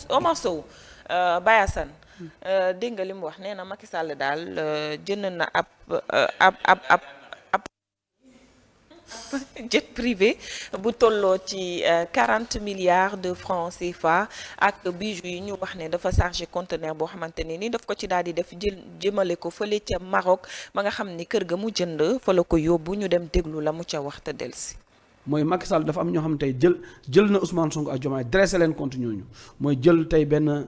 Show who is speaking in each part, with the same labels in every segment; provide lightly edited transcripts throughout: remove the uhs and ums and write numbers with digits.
Speaker 1: Omar Sow Baye Assane dégg nga li mu wax nee na Macky Sall daal jënd na ab jet privé bu tolloo ci 40 milliards de francs CFA ak bijoux yi ñu wax ne dafa chargé conteneur boo xamante ne ni daf ko ci daal di def jëmale ko fële ca Maroc ba nga xam ni kër ga mu jënd fa la ko yóbbu ñu dem déglu la mu ca wax te delsi
Speaker 2: mooy Macky Sall dafa am ñoo xam tey jël na Ousmane Sonko ak Diomaye dressé leen compte ñooñu mooy jël tey benn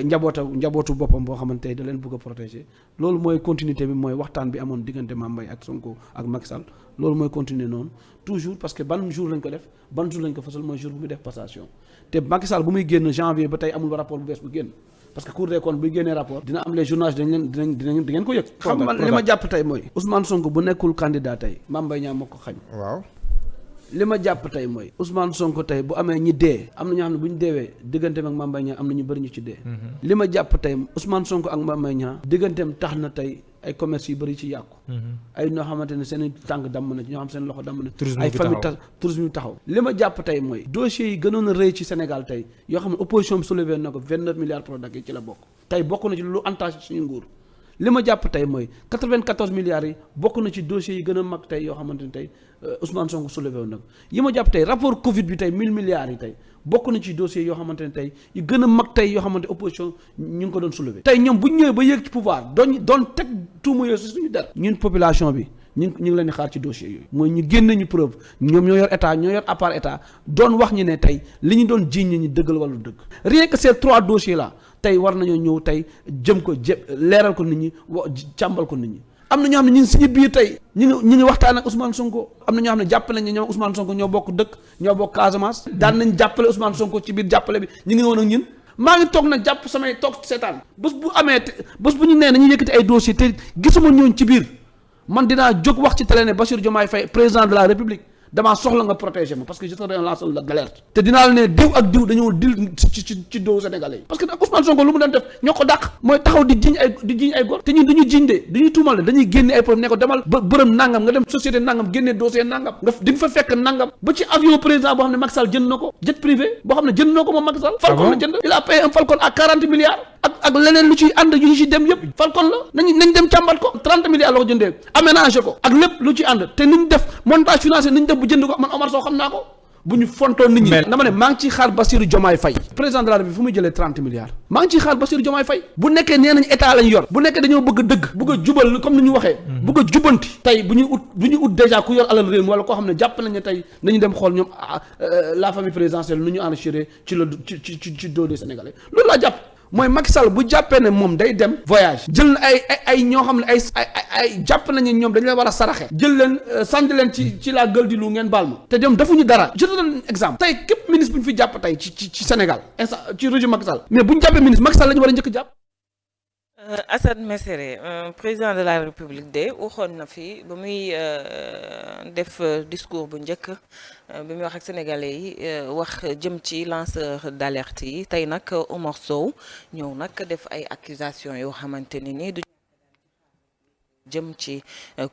Speaker 2: njabootu boppam boo xamante tey da leen bëgg a protéger loolu mooy continuité bi mooy waxtaan bi amoon diggante Mame Mbaye ak Sonko ak Macky Sall loolu mooy continuer noonu toujours parce que ban jour lañ ko def ban jour lañ ko fasal mooy jour bu muy def passation te Macky Sall bu muy génn janvier ba tey amul rapport bu bees bu génn parce que Cour des comptes buy génnee rapport dina am les journalistes di ngeen ko yëg. xam man li ma jàpp tey mooy Ousmane Sonko bu nekkul candidat tey Mame Mbaye Niang moo ko xañ. waaw. li ma jàpp tey mooy Ousmane Sonko tey bu amee ñi dee am na ñoo xam ne bu ñu deewee digganteem ak Mame Mbaye Niang am na ñu bëri ñu ci dee. li ma jàpp tey Ousmane Sonko ak Mame Mbaye Niang digganteem tax na tey ay commerce yu bëri ci yàqu. ay ñoo xamante ne seen tànk damm na ñoo xam seen loxo damm na. ay famille tourisme yu taxaw. li ma jàpp tey mooy dossiers yi gënoon a rëy ci Sénégal tey yoo xam ne opposition bi soulevé na ko 29 milliards Prodac yi ci la bokk tey bokk na ci lu entaché suñu nguur. li ma jàpp tey mooy 94 milliards yi bokk na ci dossiers yi gën a mag tey yoo xamante ni tey Ousmane Sonko soulevé wu nag yi ma jàpp tey rapport Covid bi tey 1000 milliards yi tey bokk na ci dossiers yoo xamante ne tey yu gën a mag tey yoo xamante opposition ñu ngi ko doon soulevé. tey ñoom bu ñu ñëwee ba yéeg ci pouvoir doon teg tuuma yooyu si suñu der ñun population bi ñu ngi leen di xaar ci dossiers yooyu mooy ñu génne ñu preuve ñoom ñoo yor état ñoo yor à part état doon wax ñu ne tey li ñu doon jiiñ ñi dëggal wala dëgg rien que ces 3 dossiers là tey war nañoo ñëw tey leeral ko nit ñi càmbal ko nit ñi am na ñoo xam ne ñu ngi suñu biir tey ñu ngi waxtaan ak Ousmane Sonko am na ñoo xam ne jàpp nañ ne ñoom Ousmane Sonko ñoo bokk dëkk ñoo bokk Casamance daan nañ jàppale Ousmane Sonko ci biir jàppale bi ñu ngi woon ak ñun maa ngi toog nag jàpp samay toog seetaan bés bu ñu nee nañu yëkkati ay dossier te gisuma ñooñ ci biir man dinaa jóg wax ci télé ne Bassirou Diomaye Faye président de la République damaa soxla nga protéger ma parce que je serai un lanceur d'alerte te dinaa la ne diw ak diw dañoo dil ci doowu sénégalais yi parce que nag Ousmane Sonko lu mu doon def ñoo ko dàq mooy taxaw di jiñ ay góor te ñun dañuy jiñ de dañuy tuumal de dañuy génne ay problème ne ko demal ba bërëm nangam nga dem société nangam génne dossier nangam nga di nga fa fekk nangam ba ci avion président boo xam ne Macky Sall jënd na ko jet privé boo xam ne jënd na ko moom Macky Sall Falcon la jënd il a payé un Falcon à 40 milliards ak leneen lu ciy ànd yu ci dem yëpp Falcon la nañ dem càmbat ko 30 milliards la ko jëndee aménagé ko ak lépp lu ci ànd te niñ def montage financier niñ def bu jënd ko man Omar Sow xam naa ko bu ñu fontoon nit ñi dama ne maa ngi ciy xaar Bassirou Diomaye Faye président de la République fu muy jëlee 30 milliards maa ngi ciy xaar Bassirou Diomaye Faye bu nekkee nee nañ état lañ yor bu nekkee dañoo bëgg dëgg bëgg a jubal comme ni ñu waxee bëgg a jubanti tey bu ñuy ut déjà ku yor alal réew mi wala koo xam ne jàpp nañ ne tey nañu dem xool ñoom la famille présidentielle nu ñu enrichir ci dos des Sénégalais loolu laa jàpp mooy Macky Sall bu jàppee ne moom day dem voyage jël na ay ñoo xam ne ay jàpp nañu ñoom dañu leen war a saraxe jël leen sànni leen ci la gueule du loup ngeen baal ma te ñoom defuñu dara je te donne exemple tey képp ministre bu ñu fi jàpp tey ci Sénégal instant ci régime Macky Sall mais bu ñu jàppee ministre Macky Sall la ñu war a njëkk jàpp.
Speaker 1: Assane Mesere président de la République de waxoon na fi ba muy def discours bu njëkk bi muy wax ak sénégalais yi wax jëm ci lanceur d'alerte yi tey nag Omar Sow ñëw nag def ay accusations yoo xamante ne ni du jëm ci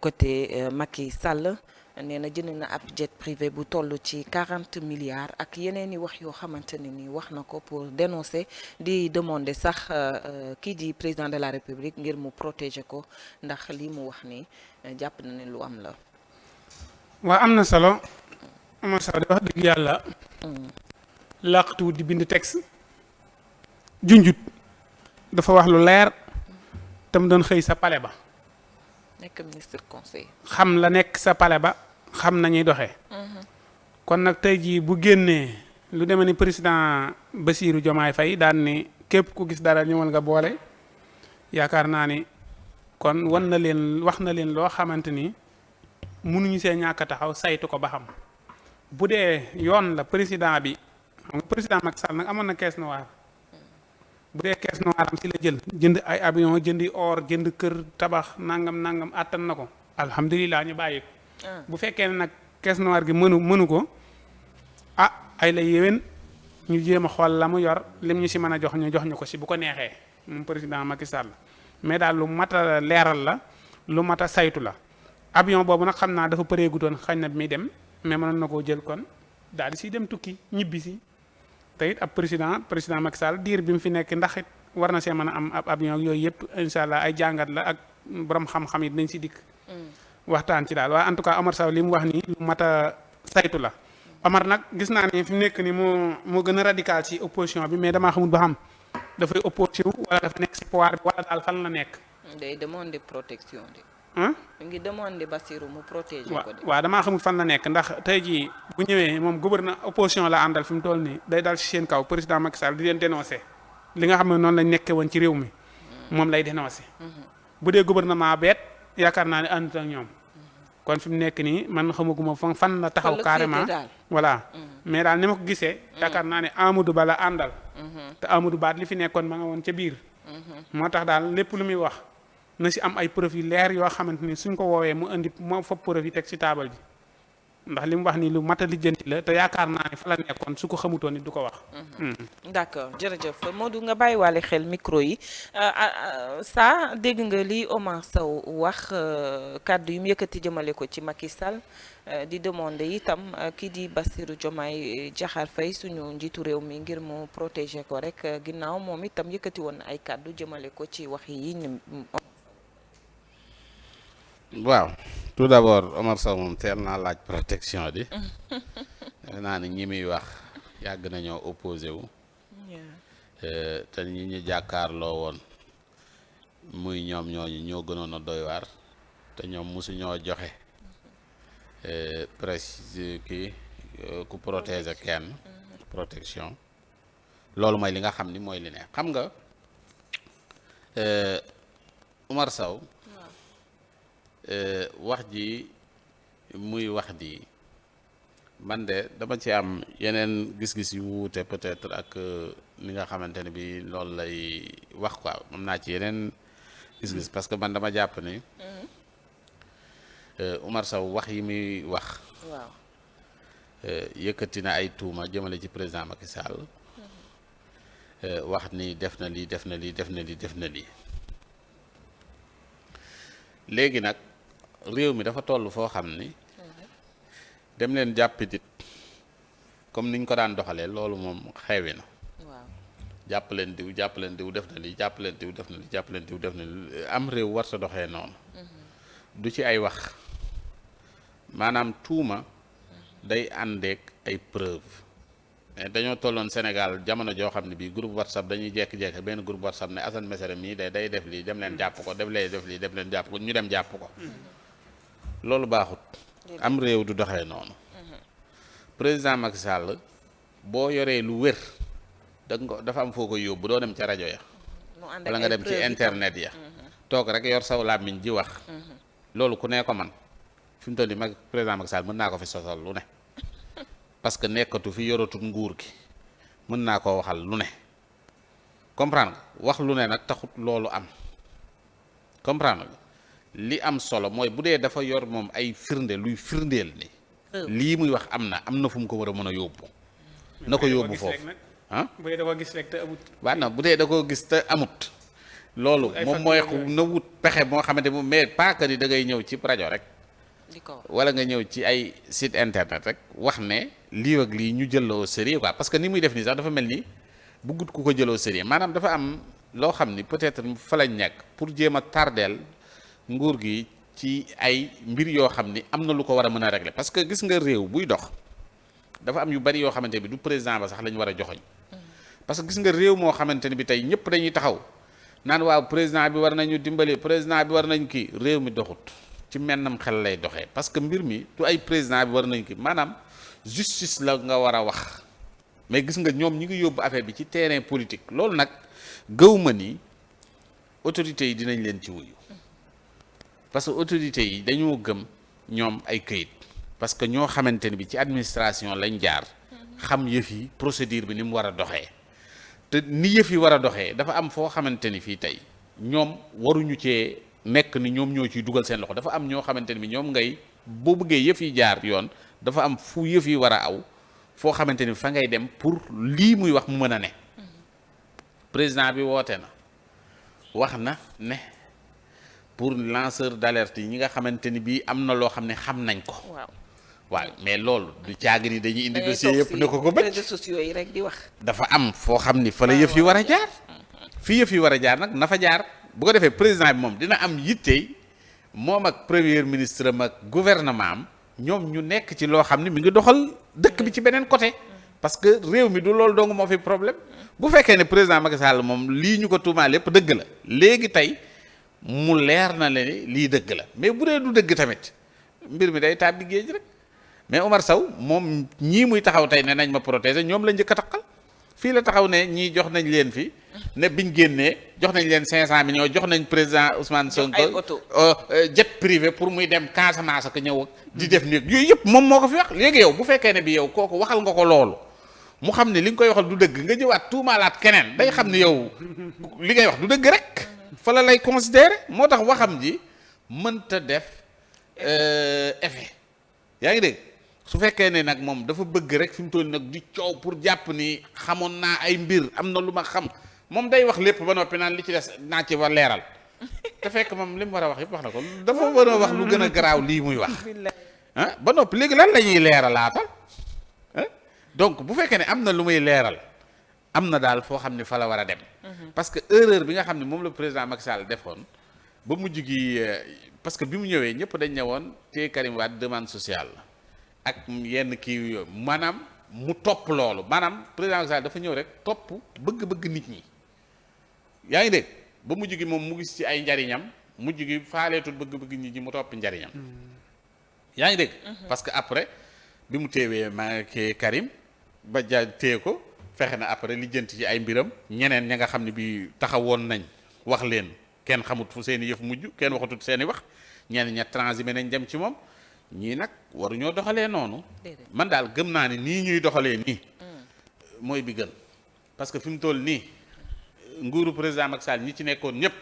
Speaker 1: côté Macky Sall nee na jënd na ab jet privé bu toll ci 40 milliards ak yeneen i wax yoo xamante ne ni wax na ko pour dénoncer di demander sax kii di président de la République ngir mu protéger ko ndax lii mu wax ni jàpp na ne lu am la.
Speaker 3: waa am na solo am na solo di wax dëgg yàlla. laqtuwut di bind texte. junjut dafa wax lu leer tam doon xëy sa palais ba.
Speaker 1: nekk ministre conseil.
Speaker 3: xam la nekk sa palais ba xam nañuy doxee. kon nag tey jii bu génnee lu demee ni président Bassirou Diomaye Faye daan ni képp ku gis dara ñëwal nga boole yaakaar naa ni kon wax na leen loo xamante ni mënuñu see ñàkk a taxaw saytu ko ba xam bu dee yoon la président bi xam nga président Macky Sall nag amoon na caisse noire bu dee caisse noire am si la jënd ay avion jëndi or jënd kër tabax nangam àttan na ko alhamdulilah ñu bàyyi ko. bu fekkee ne nag caisse noire gi mënu ko ay la yéwén ñu jéem a xool la mu yor lim ñu si mën a jox ñu ko si bu ko neexee moom président Macky Sall mais daal lu mat a leeral la lu mat a saytu la avion boobu nag xam naa dafa përeegutoon xañ na bi muy dem mais mënoon na koo jël kon daal di siy dem tukki ñibbi si te it ab président Macky Sall diir bi mu fi nekk ndax it war na see mën a am ab avion ak yooyu yëpp incha allah ay jàngat la ak borom xam-xam yi dinañ si dikk. waxtaan ci daal waaye en tout cas Omar Sow li mu wax nii lu mat a saytu la. Omar nag gis naa ne fi mu nekk ni moo gën a radical ci opposition bi mais damaa xamul ba xam dafay opposé wu wala dafa nekk si pouvoir bi wala daal fan la nekk.
Speaker 1: day demander protection de.
Speaker 3: ah.
Speaker 1: mu ngi demander Bassirou mu protéger ko de.
Speaker 3: waaw damaa xamul fan la nekk ndax tey jii bu ñëwee moom gouverneur opposition la àndal fi mu toll nii day dal ci seen kaw président Macky Sall di leen dénoncer li nga xam ne noonu lañ nekkee woon ci réew mi moom lay dénoncer. bu dee gouvernement beet yaakaar naa ne àndut ak ñoom. kon fi mu nekk nii man xamaguma fan la taxaw carrément voilà mais daal ni ma ko gisee yaakaar naa ne Amadou Ba la àndal te Amadou Ba li fi nekkoon ma nga woon ca biir moo tax daal lépp lu muy wax na si am ay preuve yu leer yoo xamante ni suñ ko woowee mu indi moo fa preuve yi teg si taabal ji ndax li mu wax ni lu mat a lijjanti la te yaakaar naa ne fa la nekkoon su ko xamutoon ni du ko wax.
Speaker 1: d'accord jërëjëf Modou nga bàyyiwaale xel micro yi saa dégg nga li Omar Sow wax kàddu yu mu yëkkati jëmale ko ci Macky Sall di demander itam kii di Bassirou Diomaye Diakhar Faye suñu njiitu réew mi ngir mu protéger ko rek ginnaaw moom itam yëkkati woon ay kàddu jëmale ko ci wax yi
Speaker 4: waaw tout d'abord Omar Sow moom teel naa laaj protection di defe naa ni ñi muy wax yàgg nañoo opposé wu te ñi ñu jàkkaarloo woon muy ñoom ñooñu ñoo gënoon a doy waar te ñoom mosu ñoo joxe presse kii ku protéger kenn protection loolu mooy li nga xam ni mooy li ne xam nga Omar Sow wax ji muy wax di man de dama ci am yeneen gis-gis yu wuute peut-être ak li nga xamante ne bi loolu lay wax quoi am naa ci yeneen gis-gis parce que man dama jàpp ni Omar Sow wax yi muy wax
Speaker 1: waaw
Speaker 4: yëkkati na ay tuuma jëmale ci président Macky Sall wax ni def na lii def na lii def na lii def na lii léegi nag réew mi dafa toll foo xam ni dem leen jàppi nit comme niñ ko daan doxalee loolu moom xewi na jàpp leen diw def na lii jàpp leen diw def na lii jàpp leen diw def na lii am réew war sa doxee noonu du ci ay wax maanaam tuuma day àndeek ay preuve mais dañoo tolloon Sénégal jamono joo xam ne bii groupe WhatsApp dañuy jekki-jekki benn groupe WhatsApp ne Assane Mesere mii day def lii dem leen jàpp ko def lii dem leen jàpp ko ñu dem jàpp ko loolu baaxut am réew du doxee noonu président Macky Sall boo yoree lu wér dafa am foo ko yóbbu doo dem ca rajo ya wala nga dem ci internet ya toog rek yor saw làmmiñ ji wax loolu ku ne ko man fi mu toll nii président Macky Sall mën naa ko fi sosal lu ne parce que nekkatu fi yoratul nguur gi mën naa koo waxal lu ne comprendre nga wax lu ne nag taxut loolu am comprendre nga li am solo mooy bu dee dafa yor moom ay firnde luy firndeel ni lii muy wax am na fu mu ko war a mën a yóbbu na ko yóbbu foofu ah
Speaker 3: bu dee da ko gis rek te amut
Speaker 4: waaw non bu dee da ko gis te amut loolu moom mooy na wut pexe moo xamante moom mais pas que ni da ngay ñëw ci rajo rek wala nga ñëw ci ay site internet rek wax ne lii ak lii ñu jël au sérieux quoi parce que ni muy def nii sax dafa mel ni bëggut ku ko jël au sérieux maanaam dafa am loo xam ni peut-être fa lañ nekk pour jéem a tardeel nguur gi ci ay mbir yoo xam ni am na lu ko war a mën a régler parce que gis nga réew buy dox dafa am yu bari yoo xamante bi du président ba sax la ñu war a joxoñ parce que gis nga réew moo xamante ni bi tey ñëpp dañuy taxaw naan waaw président bi war nañu dimbali président bi war nañ kii réew mi doxut ci mennam xel lay doxee parce que mbir mi du ay président bi war nañ kii maanaam justice la nga war a wax mais gis nga ñoom ñi ngi yóbbu affaire bi ci terrain politique loolu nag gëw ma ni autorités yi dinañ leen ci wuyu parce que autorités yi dañoo gëm ñoom ay këyit parce que ñoo xamante ni bi ci administration lañ jaar xam yëf yi procédure bi ni mu war a doxee te ni yëf yi war a doxee dafa am foo xamante ni fii tey ñoom waruñu cee nekk ni ñoom ñoo ciy dugal seen loxo dafa am ñoo xamante ni bi ñoom ngay boo bëggee yëf yi jaar yoon dafa am fu yëf yi war a aw foo xamante ni fa ngay dem pour lii muy wax mu mën a ne président bi woote na wax na ne pour lanceur d'alerte yi ñi nga xamante ni bii am na loo xam ne xam nañ ko waaw mais loolu du caagi ni dañuy indi dossier yëpp ne ko bëcc
Speaker 1: réseaux sociaux yi rek di wax.
Speaker 4: dafa am foo xam ni fa la yëf yi war a jaar fii yëf yi war a jaar nag na fa jaar bu ko defee président bi moom dina am yittey moom ak premier ministre am ak gouvernement am ñoom ñu nekk ci loo xam ni mi ngi doxal dëkk bi ci beneen côté parce que réew mi du loolu dong moo fi problème bu fekkee ne président Macky Sall moom lii ñu ko tuumaal lépp dëgg la léegi tey mu leer na le ni lii dëgg la mais bu dee du dëgg tamit mbir mi day tàbbi géej rek mais Omar Sow moom ñii muy taxaw tey ne nañ ma protéger ñoom la njëkk a taqal fii la taxaw ne ñii jox nañ leen fi ne biñ génnee jox nañ leen 500 millions jox nañ président Ousmane Sonko jet privé pour muy dem Casamance ak ñëw ak di def néeg yooyu yëpp moom moo ko fi wax léegi yow bu fekkee ne bi yow kooku waxal nga ko loolu mu xam ne li nga koy waxal du dëgg nga jëwaat tuumaalaat keneen day xam ne yow li ngay wax du dëgg rek fa la lay considérer moo tax waxam ji mënta def effet yaa ngi dégg su fekkee ne nag moom dafa bëgg rek fi mu toll nag di coow pour jàpp ni xamoon naa ay mbir am na lu ma xam moom day wax lépp ba noppi naan li ci des naa ci war leeral te fekk moom li mu war a wax yëpp wax na ko dafa war a wax lu gën a garaaw lii muy wax ah ba noppi léegi lan la ñuy leeralaatal donc bu fekkee ne am na lu muy leeral am na daal foo xam ne fa la war a dem parce que erreur bi nga xam ne moom la président Macky Sall defoon ba mujj gi parce que bi mu ñëwee ñëpp dañ ñëwoon te Karim Wade demande sociale la ak yenn kii yooyu maanaam mu topp loolu maanaam président Macky Sall dafa ñëw rek topp bëgg-bëgg nit ñi yaa ngi dégg ba mujj gi moom mu gis ci ay njariñam mujj gi faaleetul bëgg-bëgg nit ñi mu topp njariñam yaa ngi dégg parce que après bi mu teewee ma kii Karim ba ja téye ko fexe na après lijjanti ci ay mbiram ñeneen ña nga xam ne bi taxawoon nañ wax leen kenn xamut fu seen i yëf mujj kenn waxatut seen i wax ñenn ña transhumé nañ dem ci moom ñii nag waruñoo doxalee noonu man daal gëm naa ne nii ñuy doxalee nii mooy bi gën parce que fi mu toll nii nguuru président Macky Sall ñi ci nekkoon ñëpp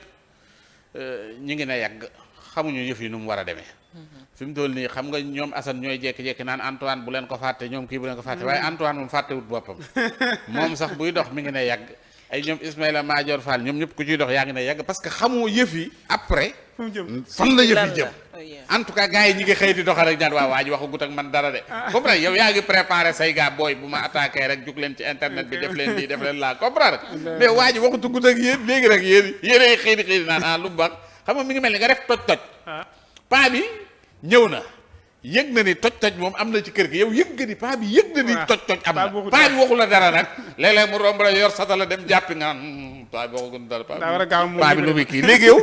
Speaker 4: ñi ngi ne yàgg xamuñu yëf yi nu mu war a demee fi mu toll nii xam nga ñoom Assane ñooy jekki-jekki naan Antoine bu leen ko fàtte ñoom kii bu leen ko fàtte waaye Antoine moom fàttewut boppam moom sax buy dox mi ngi ne yàgg ay ñoom Ismaïla Madior Fall ñoom ñëpp ku ciy dox yaa ngi ne yàgg parce que xamoo yëf yi après fan la yëf yi jëm en tout cas gars yi ñi ngi xëy di doxal rek ñaan waa ji waxagut ak man dara de comprendre yow yaa ngi préparé say gars booy bu ma attaqué rek jug leen ci internet bi def leen lii def leen laa comprendre mais waa ji waxutugut ak yéen léegi rek yéenay xëy di naan lu mu wax xam nga mi ngi mel ni nga def toj paa bi ñëw na yëg na ni toj moom am na ci kër gi yow yëg nga ni paa bi yëg na ni toj am na paa bi waxu la dara nag léeg-léeg mu romb la yor satala dem jàppi nga naan paa bi waxu dara paa bi lu muy kii léegi yow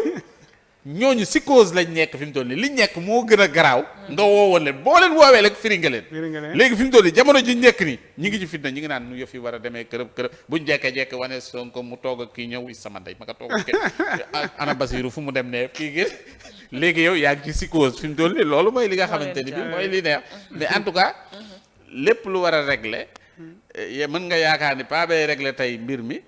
Speaker 4: ñooñu psychose lañ nekk fi mu toll nii liñ nekk moo gën a garaaw nga woowoon leen boo leen woowee rek firi nga leen léegi fi mu toll nii jamono ji nekk nii ñi ngi ci fitna ñi ngi naan nu yëf yi war a demee kërëb buñ jekke-jekke wane Sonko mu toog ak kii ñëw sama ndey ma ka toog ak ana Basiru fu mu dem ne kii gi léegi yow yaa ngi ci psychose fi mu toll nii loolu mooy li nga xamante ni bi mooy li neex mais en tout cas lépp lu war a régler mën nga yaakaar ni paa bay régler tey mbir mi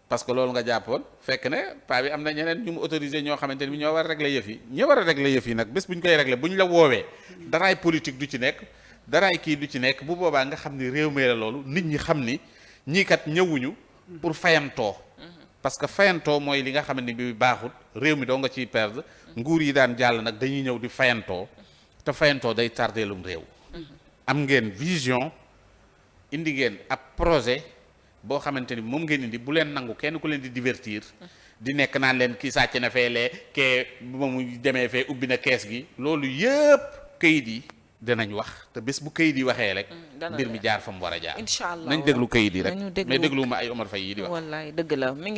Speaker 4: parce que loolu nga jàppoon fekk ne paa bi am na ñeneen ñu mu autorisé ñoo xamante ni bi ñoo war a régler yëf yi ñoo war a régler yëf yi nag bés bu ñu koy régler bu ñu la woowee daraay politique du ci nekk daraay kii du ci nekk bu boobaa nga xam ni réew mi la loolu nit ñi xam ni ñii kat ñëwuñu pour fayantoo parce que fayantoo mooy li nga xam ne bi baaxut réew mi doo nga ciy perdre nguur yi daan jàll nag dañuy ñëw di fayantoo te fayantoo day tardeelum réew am ngeen vision indi ngeen ab projet boo xamante ni moom ngeen indi bu leen nangu kenn ku leen di divertir di nekk naan leen kii sàcc na fee lee kee ba mu demee fee ubbi na kees gi loolu yëpp kayit yi dinañ wax te bés bu kayit yi waxee rek mbir mi jaar fa mu war a jaar
Speaker 1: incha allah
Speaker 4: nañ déglu kayit yi rek mais déglu ma ay Omar Faye yi di wax
Speaker 1: wallaay dëgg la